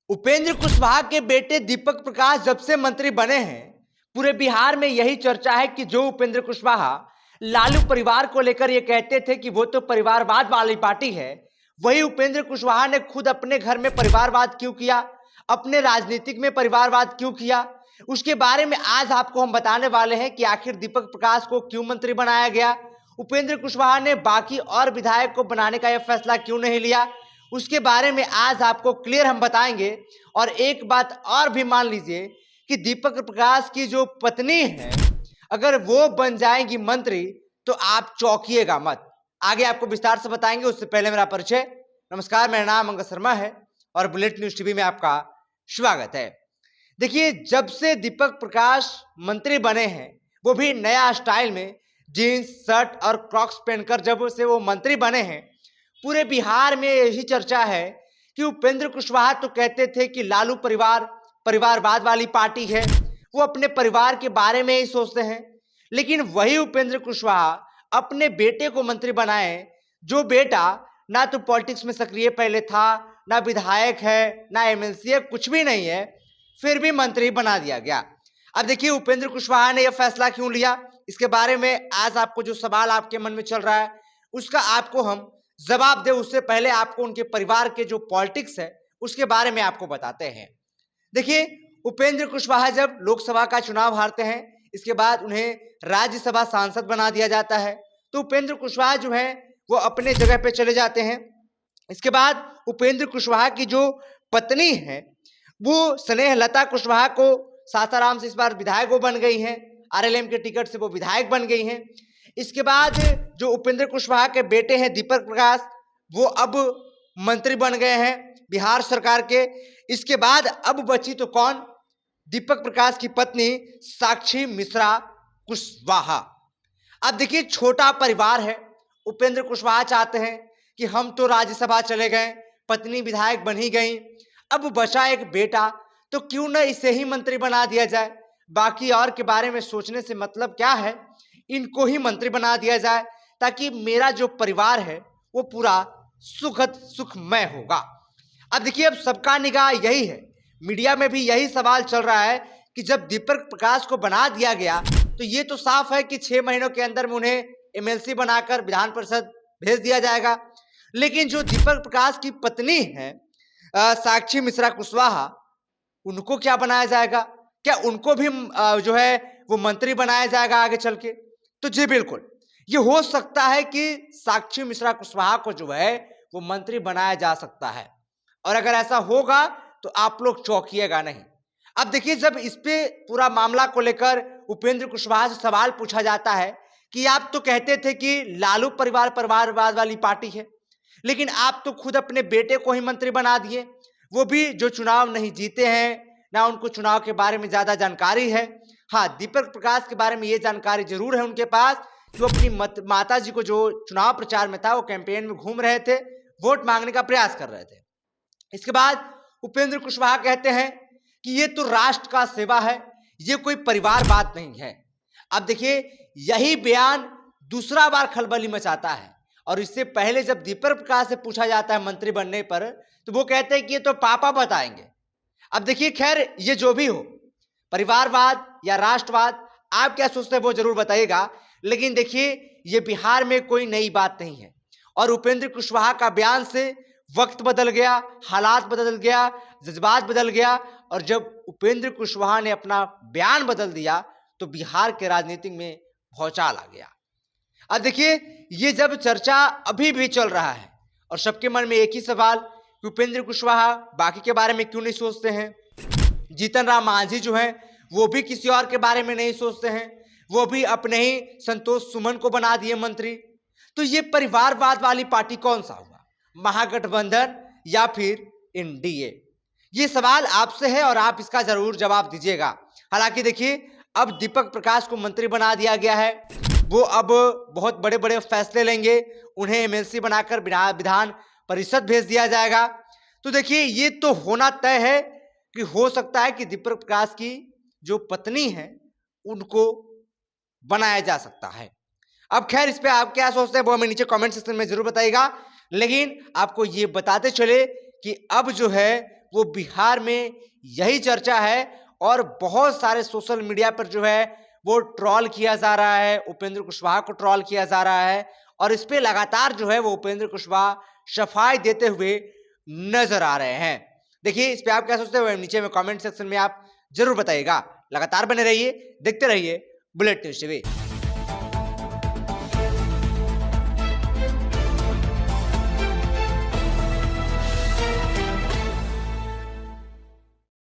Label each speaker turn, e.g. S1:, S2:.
S1: उपेंद्र कुशवाहा के बेटे दीपक प्रकाश जब से मंत्री बने हैं, पूरे बिहार में यही चर्चा है कि जो उपेंद्र कुशवाहा लालू परिवार को लेकर ये कहते थे कि वो तो परिवारवाद वाली पार्टी है, वही उपेंद्र कुशवाहा ने खुद अपने घर में परिवारवाद क्यों किया, अपने राजनीतिक में परिवारवाद क्यों किया, उसके बारे में आज आपको हम बताने वाले हैं कि आखिर दीपक प्रकाश को क्यों मंत्री बनाया गया, उपेंद्र कुशवाहा ने बाकी और विधायक को बनाने का यह फैसला क्यों नहीं लिया, उसके बारे में आज आपको क्लियर हम बताएंगे। और एक बात और भी मान लीजिए कि दीपक प्रकाश की जो पत्नी है, अगर वो बन जाएंगी मंत्री तो आप चौंकिएगा मत। आगे आपको विस्तार से बताएंगे, उससे पहले मेरा परिचय। नमस्कार, मेरा नाम अंगद शर्मा है और बुलेट न्यूज टीवी में आपका स्वागत है। देखिए, जब से दीपक प्रकाश मंत्री बने हैं, वो भी नया स्टाइल में जीन्स शर्ट और क्रॉक्स पहनकर जब से वो मंत्री बने हैं, पूरे बिहार में यही चर्चा है कि उपेंद्र कुशवाहा तो कहते थे कि लालू परिवार परिवारवाद वाली पार्टी है, वो अपने परिवार के बारे में ही सोचते हैं। लेकिन वही उपेंद्र कुशवाहा अपने बेटे को मंत्री बनाए, जो बेटा ना तो पॉलिटिक्स में सक्रिय पहले था, ना विधायक है, ना एमएलसी है, कुछ भी नहीं है, फिर भी मंत्री बना दिया गया। अब देखिए, उपेंद्र कुशवाहा ने यह फैसला क्यों लिया, इसके बारे में आज आपको जो सवाल आपके मन में चल रहा है उसका आपको हम जवाब दे, उससे पहले आपको उनके परिवार के जो पॉलिटिक्स है उसके बारे में आपको बताते हैं। देखिए, उपेंद्र कुशवाहा जब लोकसभा का चुनाव हारते हैं, इसके बाद उन्हें राज्यसभा सांसद बना दिया जाता है, तो उपेंद्र कुशवाहा जो है वो अपने जगह पे चले जाते हैं। इसके बाद उपेंद्र कुशवाहा की जो पत्नी है वो स्नेहलता कुशवाहा को सासाराम से इस बार विधायक वो बन गई हैं, आरएलएम के टिकट से वो विधायक बन गई हैं। इसके बाद जो उपेंद्र कुशवाहा के बेटे हैं दीपक प्रकाश, वो अब मंत्री बन गए हैं बिहार सरकार के। इसके बाद अब बची तो कौन, दीपक प्रकाश की पत्नी साक्षी मिश्रा कुशवाहा। अब देखिए, छोटा परिवार है, उपेंद्र कुशवाहा चाहते हैं कि हम तो राज्यसभा चले गए, पत्नी विधायक बन ही गई, अब बचा एक बेटा, तो क्यों न इसे ही मंत्री बना दिया जाए। बाकी और के बारे में सोचने से मतलब क्या है, इनको ही मंत्री बना दिया जाए ताकि मेरा जो परिवार है वो पूरा सुखमय होगा। अब देखिए, अब सबका निगाह यही है, मीडिया में भी यही सवाल चल रहा है कि जब दीपक प्रकाश को बना दिया गया तो ये तो साफ है कि 6 महीनों के अंदर में उन्हें एमएलसी बनाकर विधान परिषद भेज दिया जाएगा। लेकिन जो दीपक प्रकाश की पत्नी है साक्षी मिश्रा कुशवाहा, उनको क्या बनाया जाएगा, क्या उनको भी जो है वो मंत्री बनाया जाएगा आगे चल के? तो जी बिल्कुल, ये हो सकता है कि साक्षी मिश्रा कुशवाहा को जो है वो मंत्री बनाया जा सकता है, और अगर ऐसा होगा तो आप लोग चौंकिएगा नहीं। अब देखिए, जब इस पे पूरा मामला को लेकर उपेंद्र कुशवाहा से सवाल पूछा जाता है कि आप तो कहते थे कि लालू परिवार परिवारवाद वाली पार्टी है, लेकिन आप तो खुद अपने बेटे को ही मंत्री बना दिए, वो भी जो चुनाव नहीं जीते हैं, ना उनको चुनाव के बारे में ज्यादा जानकारी है। हाँ, दीपक प्रकाश के बारे में ये जानकारी जरूर है उनके पास कि वो अपनी माता जी को जो चुनाव प्रचार में था, वो कैंपेन में घूम रहे थे, वोट मांगने का प्रयास कर रहे थे। इसके बाद उपेंद्र कुशवाहा कहते हैं कि ये तो राष्ट्र का सेवा है, ये कोई परिवारवाद नहीं है। अब देखिए, यही बयान दूसरा बार खलबली मचाता है, और इससे पहले जब दीपक प्रकाश से पूछा जाता है मंत्री बनने पर, तो वो कहते हैं कि ये तो पापा बताएंगे। अब देखिए, खैर ये जो भी हो, परिवारवाद या राष्ट्रवाद आप क्या सोचते हैं वो जरूर बताइएगा। लेकिन देखिए, ये बिहार में कोई नई बात नहीं है, और उपेंद्र कुशवाहा का बयान से वक्त बदल गया, हालात बदल गया, जज्बात बदल गया, और जब उपेंद्र कुशवाहा ने अपना बयान बदल दिया तो बिहार के राजनीति में भौचाल आ गया। अब देखिए, ये जब चर्चा अभी भी चल रहा है और सबके मन में एक ही सवाल कि उपेंद्र कुशवाहा बाकी के बारे में क्यों नहीं सोचते हैं, जीतन राम मांझी जो है वो भी किसी और के बारे में नहीं सोचते हैं, वो भी अपने ही संतोष सुमन को बना दिए मंत्री। तो ये परिवारवाद वाली पार्टी कौन सा हुआ, महागठबंधन या फिर एनडीए? ये सवाल आपसे है और आप इसका जरूर जवाब दीजिएगा। हालांकि देखिए, अब दीपक प्रकाश को मंत्री बना दिया गया है, वो अब बहुत बड़े बड़े फैसले लेंगे, उन्हें एमएलसी बनाकर विधान परिषद भेज दिया जाएगा। तो देखिए, ये तो होना तय है कि हो सकता है कि दीपक प्रकाश की जो पत्नी है उनको बनाया जा सकता है। अब खैर, इस पे आप क्या सोचते हैं वो हमें नीचे कमेंट सेक्शन में जरूर बताइएगा। लेकिन आपको ये बताते चले कि अब जो है वो बिहार में यही चर्चा है और बहुत सारे सोशल मीडिया पर जो है वो ट्रोल किया जा रहा है, उपेंद्र कुशवाहा को ट्रोल किया जा रहा है और इस पे लगातार जो है वो उपेंद्र कुशवाहा सफाई देते हुए नजर आ रहे हैं। देखिए इस पे आप क्या सोचते हो, नीचे में कमेंट सेक्शन में आप जरूर बताइएगा। लगातार बने रहिए, देखते रहिए बुलेट न्यूज़ टीवी।